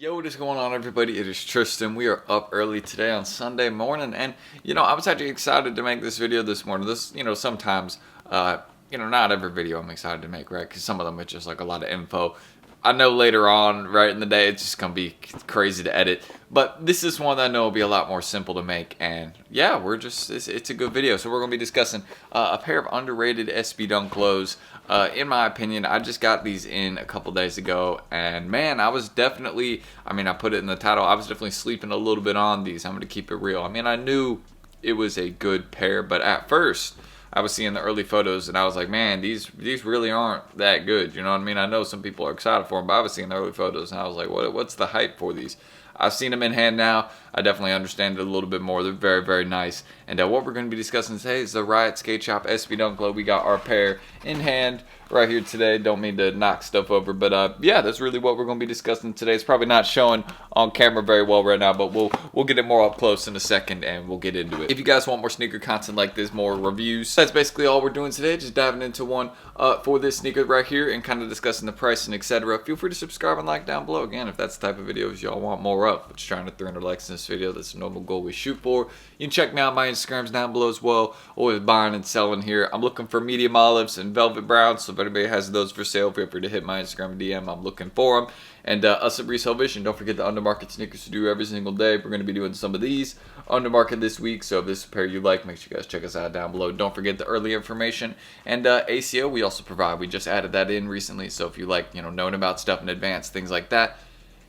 Yo, what is going on, everybody? It is Tristan. We are up early today on Sunday morning, and I was actually excited to make this video this morning. Sometimes not every video I'm excited to make, right? Because some of them are just like a lot of info. I know later on, right in the day, it's just gonna be crazy to edit, but this is one that I know will be a lot more simple to make. And yeah, it's a good video. So we're gonna be discussing a pair of underrated SB Dunk lows. In my opinion, I just got these in a couple days ago, and man, I was definitely, I put it in the title, I was definitely sleeping a little bit on these. I'm gonna keep it real. I knew it was a good pair, but at first I was seeing the early photos and I was like, man, these really aren't that good. You know what I mean? I know some people are excited for them, but I was seeing the early photos and I was like, what's the hype for these? I've seen them in hand now. I definitely understand it a little bit more. They're very, very nice. And what we're going to be discussing today is the Riot Skate Shop SB Dunk Low. We got our pair in hand right here today. Don't mean to knock stuff over, but yeah, that's really what we're going to be discussing today. It's probably not showing on camera very well right now, but we'll get it more up close in a second and we'll get into it. If you guys want more sneaker content like this, more reviews, that's basically all we're doing today. Just diving into one for this sneaker right here and kind of discussing the price and etc. Feel free to subscribe and like down below. Again, if that's the type of videos y'all want more of. We're just trying to 300 likes in this video. That's a normal goal we shoot for. You can check me out my Instagrams down below as well. Always buying and selling here. I'm looking for medium olives and velvet browns, so if anybody has those for sale, feel free to hit my Instagram DM. I'm looking for them. And us at Resale Vision, don't forget the undermarket sneakers to do every single day. We're going to be doing some of these undermarket this week, so if this is a pair you like, make sure you guys check us out down below. Don't forget the early information and ACO we also provide. We just added that in recently, so if you like knowing about stuff in advance, things like that,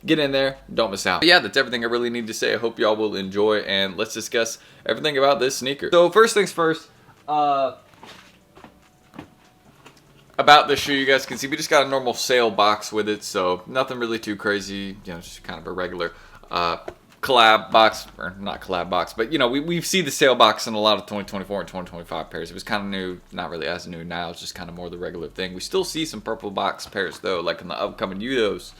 get in there, don't miss out. But yeah, that's everything I really need to say. I hope y'all will enjoy, and let's discuss everything about this sneaker. So first things first, about the shoe, you guys can see we just got a normal sale box with it, so nothing really too crazy, just kind of a regular collab box, or not collab box, but we see the sale box in a lot of 2024 and 2025 pairs. It was kind of new, not really as new now, it's just kind of more the regular thing. We still see some purple box pairs though, like in the upcoming Udos.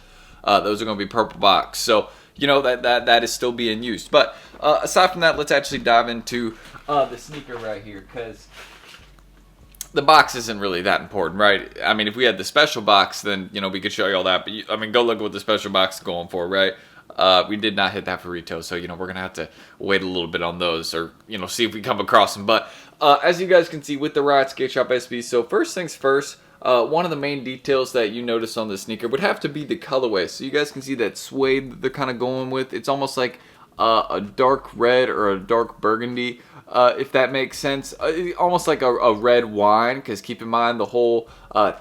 Those are going to be purple box, so that is still being used. But aside from that, let's actually dive into the sneaker right here, because the box isn't really that important, right? If we had the special box, then we could show you all that. But go look at what the special box is going for, right? We did not hit that for retail, so we're gonna have to wait a little bit on those, or see if we come across them. But as you guys can see with the Riot Skate Shop SB, so first things first. One of the main details that you notice on the sneaker would have to be the colorway. So you guys can see that suede that they're kind of going with. It's almost like a dark red or a dark burgundy, if that makes sense. Almost like a red wine, because keep in mind the whole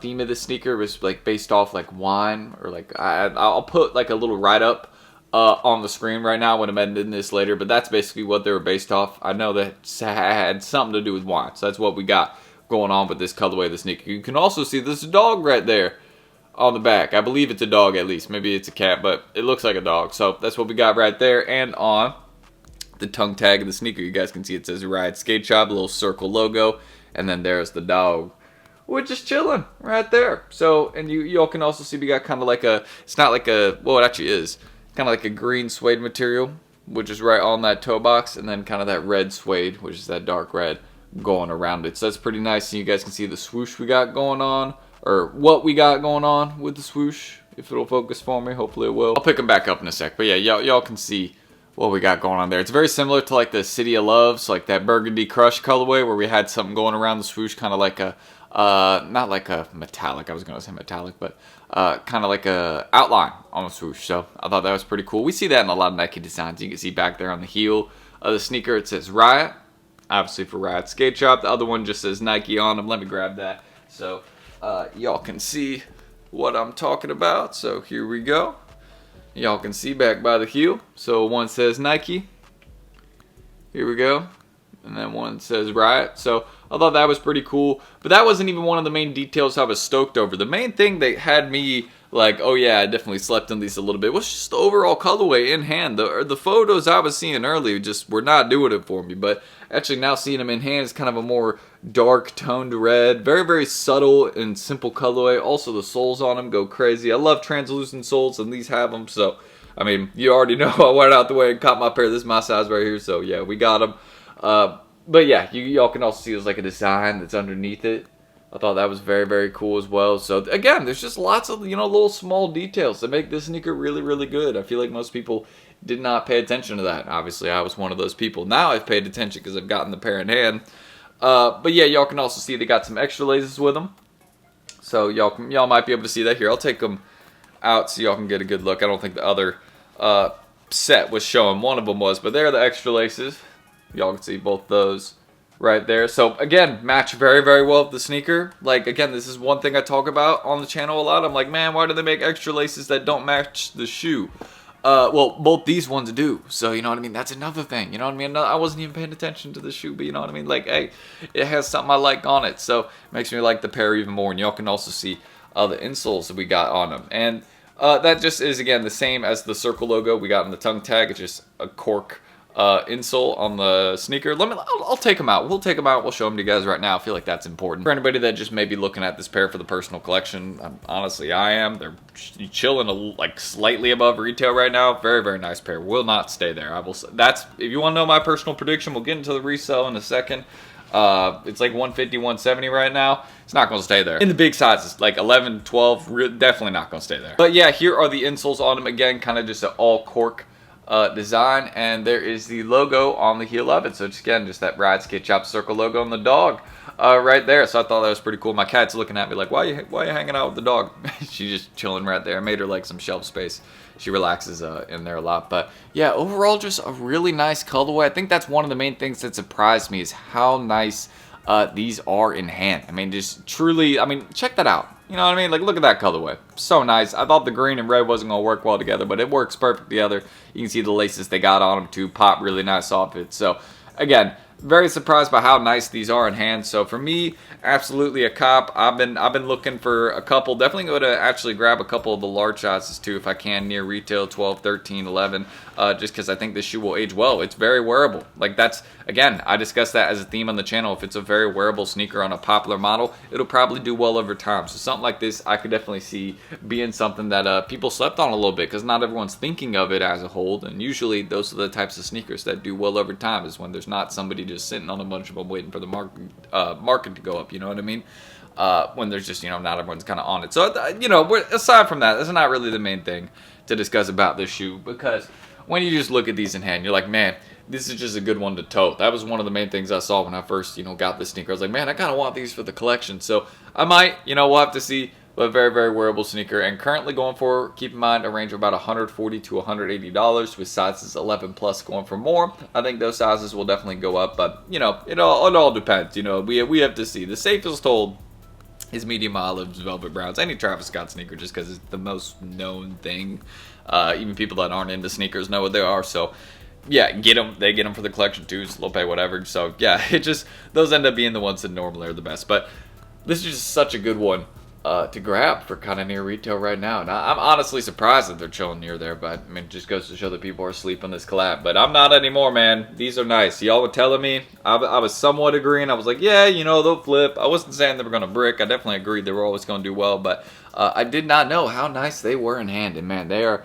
theme of the sneaker was like based off like wine, or like I'll put like a little write-up on the screen right now when I'm editing this later, but that's basically what they were based off. I know that had something to do with wine, so that's what we got going on with this colorway of the sneaker. You can also see there's a dog right there on the back. I believe it's a dog, at least. Maybe it's a cat, but it looks like a dog. So that's what we got right there. And on the tongue tag of the sneaker, you guys can see it says Riot Skate Shop, a little circle logo, and then there's the dog, which is chilling right there. So, and y'all can also see we got kind of like it's not like well, it actually is kind of like a green suede material, which is right on that toe box, and then kind of that red suede, which is that dark red, going around it. So that's pretty nice. And you guys can see the swoosh we got going on, or what we got going on with the swoosh. If it'll focus for me, hopefully it will. I'll pick them back up in a sec. But yeah, y'all can see what we got going on there. It's very similar to like the City of Loves, like that Burgundy Crush colorway, where we had something going around the swoosh, kind of like a not like a metallic, I was gonna say metallic, but kind of like a outline on the swoosh. So I thought that was pretty cool. We see that in a lot of Nike designs. You can see back there on the heel of the sneaker, it says Riot, obviously for Riot Skate Shop. The other one just says Nike on them. Let me grab that so y'all can see what I'm talking about. So here we go. Y'all can see back by the heel. So one says Nike. Here we go. And then one says Riot. So I thought that was pretty cool. But that wasn't even one of the main details I was stoked over. The main thing that had me like, oh yeah, I definitely slept on these a little bit, was just the overall colorway in hand. The photos I was seeing earlier just were not doing it for me. But actually now seeing them in hand is kind of a more dark toned red. Very, very subtle and simple colorway. Also the soles on them go crazy. I love translucent soles, and these have them. So, you already know I went out the way and caught my pair. This is my size right here. So yeah, we got them. But yeah, y'all can also see there's like a design that's underneath it. I thought that was very, very cool as well. So again, there's just lots of, little small details that make this sneaker really, really good. I feel like most people did not pay attention to that. Obviously, I was one of those people. Now I've paid attention because I've gotten the pair in hand. But yeah, y'all can also see they got some extra laces with them. So y'all might be able to see that here. I'll take them out so y'all can get a good look. I don't think the other set was showing. One of them was, but there are the extra laces. Y'all can see both those right there. So again, match very, very well with the sneaker. Like, again, this is one thing I talk about on the channel a lot. I'm like, man, why do they make extra laces that don't match the shoe? Well, both these ones do. So, you know what I mean? That's another thing. You know what I mean? I wasn't even paying attention to the shoe, but you know what I mean? Like, hey, it has something I like on it. So, it makes me like the pair even more. And y'all can also see the insoles that we got on them. And that just is, again, the same as the circle logo we got on the tongue tag. It's just a cork insole on the sneaker. I'll take them out. We'll take them out. We'll show them to you guys right now. I feel like that's important for anybody that just may be looking at this pair for the personal collection. Honestly, I am. They're chilling like slightly above retail right now. Very, very nice pair. Will not stay there. That's, if you want to know my personal prediction, we'll get into the resale in a second. It's like 150, 170 right now. It's not going to stay there. In the big sizes, like 11, 12, definitely not going to stay there. But yeah, here are the insoles on them. Again, kind of just an all cork design, and there is the logo on the heel of it. So just again, just that Ride Skate Shop circle logo on the dog right there. So I thought that was pretty cool. My cat's looking at me like, why are you hanging out with the dog? She's just chilling right there. I made her like some shelf space. She relaxes in there a lot. But yeah, overall just a really nice colorway. I think that's one of the main things that surprised me is how nice these are in hand. I mean, just truly, I mean, check that out. You know what I mean? Like, look at that colorway. So nice. I thought the green and red wasn't going to work well together, but it works perfect together. You can see the laces they got on them too pop really nice off it. So, again, very surprised by how nice these are in hand. So for me, absolutely a cop. I've been looking for a couple. Definitely going to actually grab a couple of the large sizes too if I can near retail, 12, 13, 11. Just because I think this shoe will age well. It's very wearable. Like that's, again, I discussed that as a theme on the channel. If it's a very wearable sneaker on a popular model, it'll probably do well over time. So something like this, I could definitely see being something that people slept on a little bit because not everyone's thinking of it as a whole. And usually those are the types of sneakers that do well over time is when there's not somebody just sitting on a bunch of them waiting for the market to go up. You know what I mean? When there's just, not everyone's kind of on it. So, aside from that, that's not really the main thing to discuss about this shoe because when you just look at these in hand, you're like, man, this is just a good one to tote. That was one of the main things I saw when I first, got this sneaker. I was like, man, I kind of want these for the collection. So I might, we'll have to see. But very, very wearable sneaker. And currently going for, keep in mind, a range of about $140 to $180 with sizes 11 plus going for more. I think those sizes will definitely go up. But, it all depends. We have to see. The safest hold is medium olives, velvet browns, any Travis Scott sneaker just because it's the most known thing. Even people that aren't into sneakers know what they are. So, yeah, get them. They get them for the collection too, so they'll pay whatever. So, yeah, those end up being the ones that normally are the best. But this is just such a good one to grab for kind of near retail right now. And I'm honestly surprised that they're chilling near there, but I mean, it just goes to show that people are asleep on this collab. But I'm not anymore, man. These are nice. Y'all were telling me. I was somewhat agreeing. I was like, yeah, they'll flip. I wasn't saying they were going to brick. I definitely agreed they were always going to do well, but I did not know how nice they were in hand. And man, they're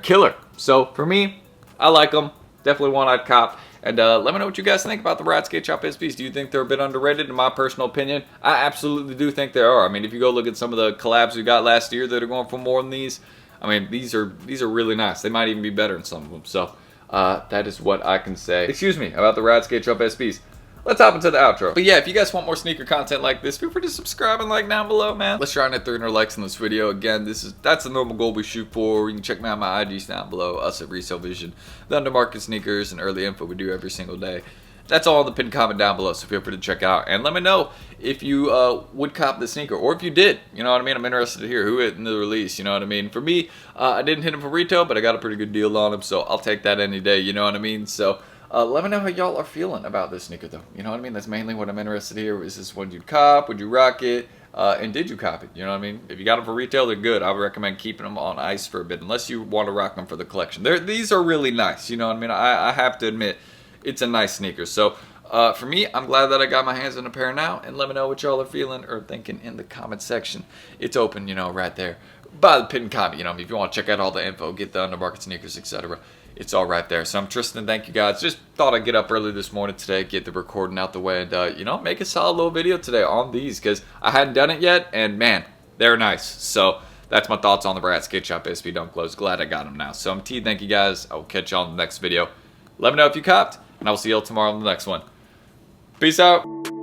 killer. So for me, I like them. Definitely one I'd cop. And let me know what you guys think about the Ride Skate Shop SBs. Do you think they're a bit underrated? In my personal opinion, I absolutely do think they are. I mean, if you go look at some of the collabs we got last year that are going for more than these, I mean, these are really nice. They might even be better in some of them. So that is what I can say. Excuse me, about the Ride Skate Shop SBs. Let's hop into the outro. But yeah, if you guys want more sneaker content like this, feel free to subscribe and like down below, man. Let's try and hit 300 likes in this video. Again, that's the normal goal we shoot for. You can check me out my IGs down below, us at Resale Vision, the undermarket sneakers and early info we do every single day. That's all in the pinned comment down below, so feel free to check it out. And let me know if you would cop the sneaker, or if you did. You know what I mean? I'm interested to hear who hit in the release, you know what I mean? For me, I didn't hit him for retail, but I got a pretty good deal on him, so I'll take that any day, you know what I mean? So let me know how y'all are feeling about this sneaker, though. You know what I mean? That's mainly what I'm interested in here. Is this one you'd cop? Would you rock it? And did you cop it? You know what I mean? If you got them for retail, they're good. I would recommend keeping them on ice for a bit, unless you want to rock them for the collection. These are really nice. You know what I mean? I have to admit, it's a nice sneaker. So for me, I'm glad that I got my hands on a pair now. And let me know what y'all are feeling or thinking in the comment section. It's open, right there, by the pinned comment. You know, if you want to check out all the info, get the undermarket sneakers, etc., it's all right there. So I'm Tristan. Thank you guys. Just thought I'd get up early this morning today, get the recording out the way, and you know, make a solid little video today on these because I hadn't done it yet, and man, they're nice. So that's my thoughts on the Brad Skate Shop SB Dunk Lows. Glad I got them now. So I'm T. Thank you guys. I will catch you on the next video. Let me know if you copped, and I will see you all tomorrow on the next one. Peace out.